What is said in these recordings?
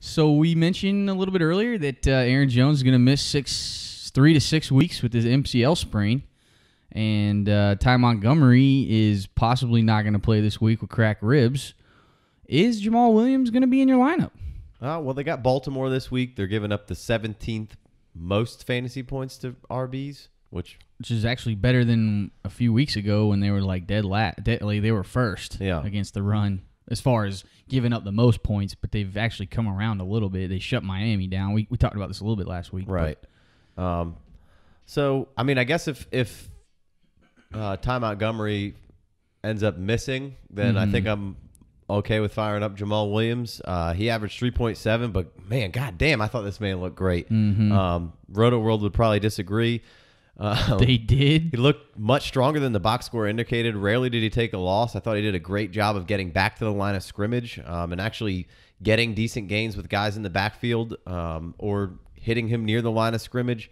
So we mentioned a little bit earlier that Aaron Jones is going to miss 3 to 6 weeks with his MCL sprain. And Ty Montgomery is possibly not going to play this week with cracked ribs. Is Jamaal Williams going to be in your lineup? Well, they got Baltimore this week. They're giving up the 17th most fantasy points to RBs, which is actually better than a few weeks ago when they were like they were first against the run as far as giving up the most points, but they've actually come around a little bit. They shut Miami down. We talked about this a little bit last week. Right. So, I mean, I guess if Ty Montgomery ends up missing, then I think I'm okay with firing up Jamaal Williams. He averaged 3.7, but man, goddamn, I thought this man looked great. Roto World would probably disagree. They did. He looked much stronger than the box score indicated. Rarely did he take a loss. I thought he did a great job of getting back to the line of scrimmage and actually getting decent gains with guys in the backfield or hitting him near the line of scrimmage.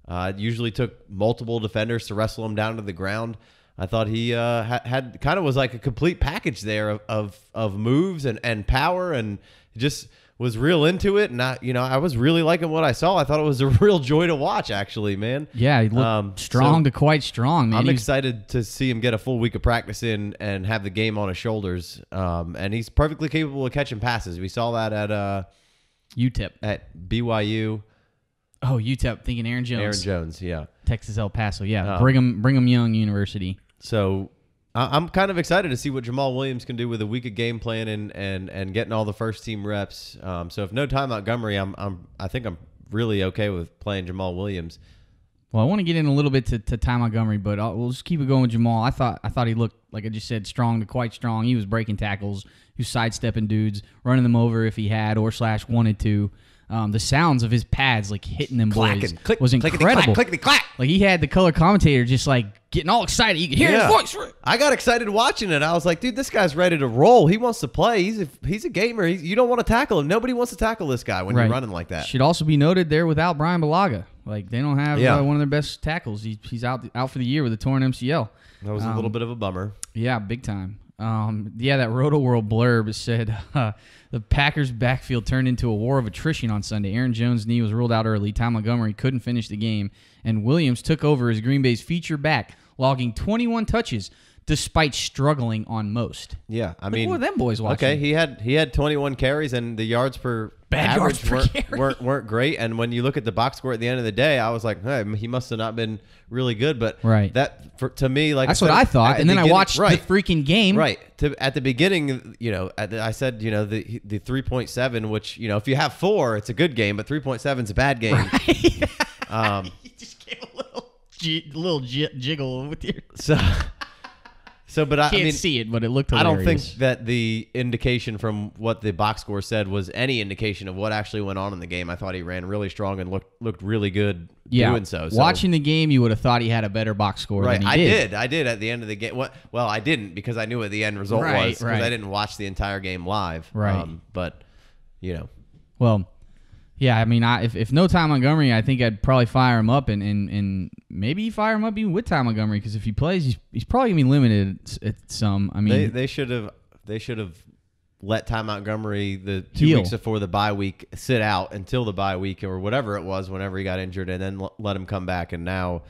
It usually took multiple defenders to wrestle him down to the ground. I thought he had kind of was like a complete package there of moves and power, and just was real into it. And I was really liking what I saw. I thought it was a real joy to watch, actually, man. Yeah, he looked strong to quite strong, man. I'm excited to see him get a full week of practice in and have the game on his shoulders. And he's perfectly capable of catching passes. We saw that at UTEP. At BYU. Oh, UTEP, thinking Aaron Jones. Aaron Jones, yeah. Texas El Paso, yeah. Brigham Young University. So I'm kind of excited to see what Jamaal Williams can do with a week of game plan and getting all the first team reps. So if no Ty Montgomery, I think I'm really okay with playing Jamaal Williams. Well, I want to get in a little bit to Ty Montgomery, but we'll just keep it going with Jamaal. I thought he looked, like I just said, strong to quite strong. He was breaking tackles, he was sidestepping dudes, running them over if he had or / wanted to. The sounds of his pads like hitting them boys was incredible. Clickety clack. Like he had the color commentator just like getting all excited. You could hear his voice. I got excited watching it. I was like, dude, this guy's ready to roll. He wants to play. He's a gamer. You don't want to tackle him. Nobody wants to tackle this guy when you're running like that. Should also be noted there without Brian Balaga. Like they don't have one of their best tackles. He's out for the year with a torn MCL. That was a little bit of a bummer. Yeah, big time. That Roto World blurb said the Packers' backfield turned into a war of attrition on Sunday. Aaron Jones' knee was ruled out early. Ty Montgomery couldn't finish the game, and Williams took over as Green Bay's feature back, logging 21 touches despite struggling on most. Yeah, I mean, what are them boys watching? Okay, he had 21 carries, and the yards per average weren't great. And when you look at the box score at the end of the day, I was like, hey, he must have not been really good. But to me, like that's what I thought. And then I watched the freaking game. Right. At the beginning, I said, the 3.7, which, if you have 4, it's a good game, but 3.7 is a bad game. Right. You just gave a little jiggle with your. But I can't see it, but it looked hilarious. I don't think that the indication from what the box score said was any indication of what actually went on in the game. I thought he ran really strong and looked really good doing so. Watching the game, you would have thought he had a better box score than he did. I did at the end of the game. Well, I didn't because I knew what the end result was because I didn't watch the entire game live. Right. Well, yeah, I mean, if no Ty Montgomery, I think I'd probably fire him up and maybe fire him up even with Ty Montgomery because if he plays, he's probably gonna be limited at some. I mean, they should have let Ty Montgomery the 2 weeks before the bye week sit out until the bye week or whatever it was whenever he got injured, and then let him come back. And now,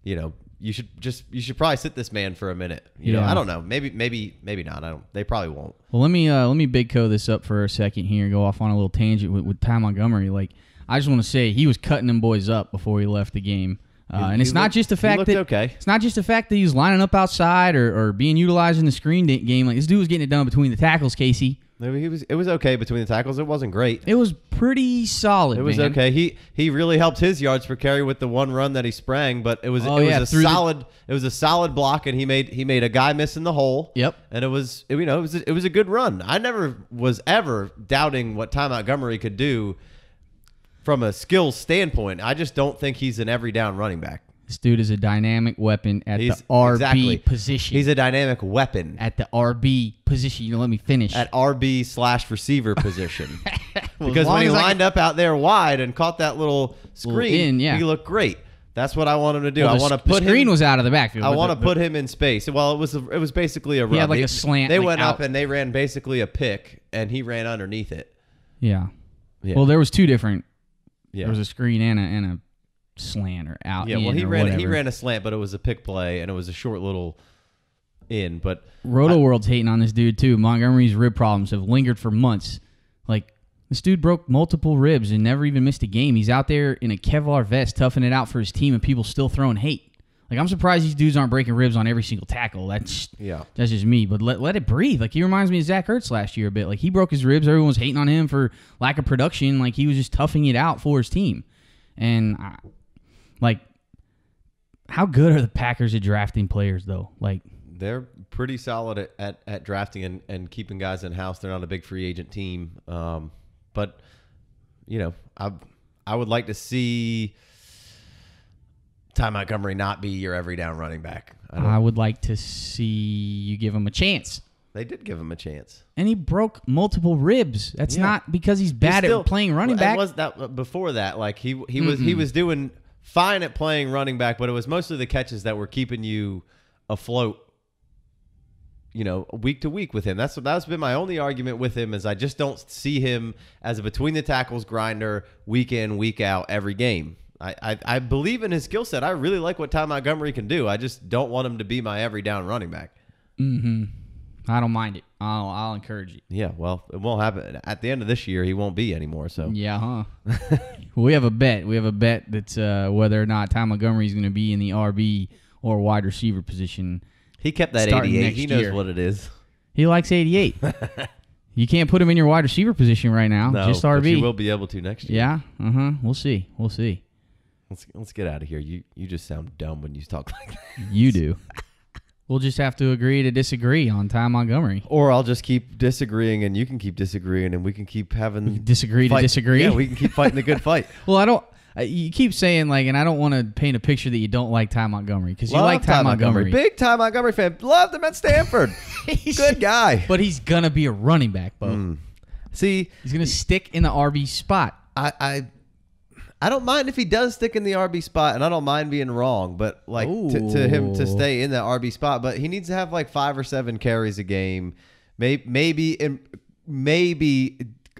you should probably sit this man for a minute. I don't know. Maybe not. They probably won't. Well, let me Big Co this up for a second here and go off on a little tangent with Ty Montgomery. Like, I just want to say he was cutting them boys up before he left the game. And it's not just the fact that it's not just the fact that he was lining up outside or being utilized in the screen game. Like this dude was getting it done between the tackles, Casey. It was okay between the tackles. It wasn't great. It was pretty solid. It was okay. He really helped his yards per carry with the one run that he sprang, but it was a solid block, and he made a guy miss in the hole. Yep. And it was a good run. I never was ever doubting what Ty Montgomery could do from a skills standpoint. I just don't think he's an every down running back. This dude is a dynamic weapon at the RB position. He's a dynamic weapon. At the RB position. Let me finish. At RB/receiver position. Because when he lined up out there wide and caught that little screen, he looked great. That's what I want him to do. Well, the screen was out of the backfield. I want to put him in space. Well, it was basically a run. He had like a slant. They went up and they ran basically a pick, and he ran underneath it. Yeah. Yeah. Well, there was two different. Yeah. There was a screen and a slant or out. Yeah, well, in he or ran whatever. a slant, but it was a pick play, and it was a short little in. But Roto World's hating on this dude too. Montgomery's rib problems have lingered for months. Like, this dude broke multiple ribs and never even missed a game. He's out there in a Kevlar vest toughing it out for his team, and people still throwing hate. Like, I'm surprised these dudes aren't breaking ribs on every single tackle. That's just me. But let it breathe. Like, he reminds me of Zach Ertz last year a bit. Like, he broke his ribs. Everyone was hating on him for lack of production. Like, he was just toughing it out for his team. And, how good are the Packers at drafting players, though? Like, they're pretty solid at drafting and keeping guys in-house. They're not a big free agent team. But, I would like to see Ty Montgomery not be your every down running back. I would like to see you give him a chance. They did give him a chance. And he broke multiple ribs. That's not because he's bad at playing running back. Was that before that? Like he was doing fine at playing running back, but it was mostly the catches that were keeping you afloat, week to week with him. That's been my only argument with him, is I just don't see him as a between the tackles grinder week in, week out, every game. I believe in his skill set. I really like what Ty Montgomery can do. I just don't want him to be my every down running back. Mm-hmm. I don't mind it. I'll encourage it. Yeah, well, it won't happen. At the end of this year, he won't be anymore. So yeah, huh? We have a bet. We have a bet that's whether or not Ty Montgomery is going to be in the RB or wide receiver position. He kept that 88. He knows what it is. He likes 88. You can't put him in your wide receiver position right now. No, just RB. But you will be able to next year. Yeah. We'll see. Let's get out of here. You just sound dumb when you talk like that. You do. We'll just have to agree to disagree on Ty Montgomery. Or I'll just keep disagreeing and you can keep disagreeing and we can keep having... Disagree to disagree? Yeah, we can keep fighting the good fight. Well, I don't... You keep saying, and I don't want to paint a picture that you don't like Ty Montgomery, because you like Ty Montgomery. Big Ty Montgomery fan. Loved him at Stanford. Good guy. But he's going to be a running back, Bo. See... He's going to stick in the RB spot. I don't mind if he does stick in the RB spot, and I don't mind being wrong, but to him to stay in the RB spot, but he needs to have 5 or 7 carries a game, maybe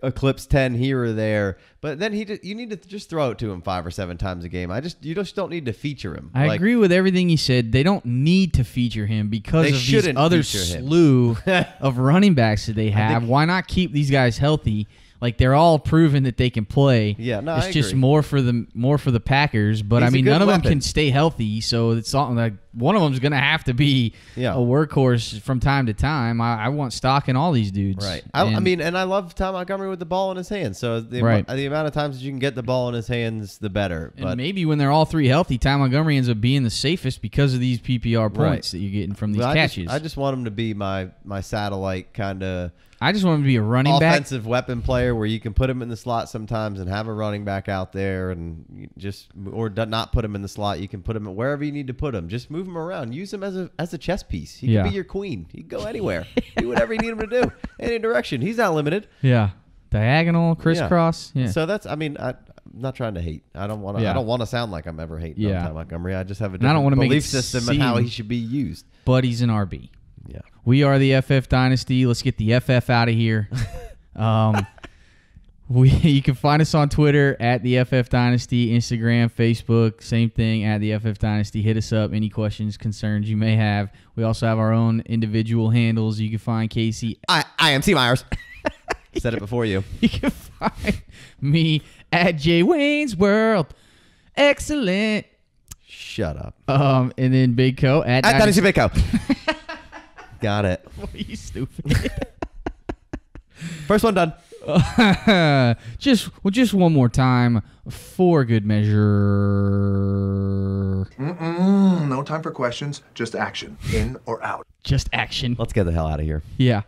eclipse 10 here or there, but then you need to just throw it to him 5 or 7 times a game. You just don't need to feature him. I agree with everything you said. They don't need to feature him because of these other slew of running backs that they have. Why not keep these guys healthy? They're all proven that they can play. Yeah, no, it's just more for the Packers. But none of them can stay healthy, so it's all one of them's going to have to be a workhorse from time to time. I want stock in all these dudes. Right. And I love Ty Montgomery with the ball in his hands. So the amount of times that you can get the ball in his hands, the better. And maybe when they're all three healthy, Ty Montgomery ends up being the safest because of these PPR points that you're getting from these catches. I just want him to be my satellite kind of. I just want him to be a running offensive weapon player where you can put him in the slot sometimes and have a running back out there and or not put him in the slot. You can put him wherever you need to put him. Just move him around. Use him as a chess piece. He can be your queen. He can go anywhere. Do whatever you need him to do. Any direction. He's not limited. Yeah. Diagonal, crisscross. Yeah. So that's, I'm not trying to hate. I don't want to. I don't want to sound like I'm ever hating on Ty Montgomery. I just have a different belief system and how he should be used. But he's an RB. Yeah. We are the FF Dynasty. Let's get the FF out of here. You can find us on Twitter at the FF Dynasty, Instagram, Facebook, same thing at the FF Dynasty. Hit us up. Any questions, concerns you may have. We also have our own individual handles. You can find Casey. I am T. Myers. Said it before you. You can find me at J Wayne's World. Excellent. Shut up. And then Big Co at Dynasty Big Co. Got it. What are you stupid? First one done. Just one more time for good measure. No time for questions. Just action. In or out. Just action. Let's get the hell out of here. Yeah.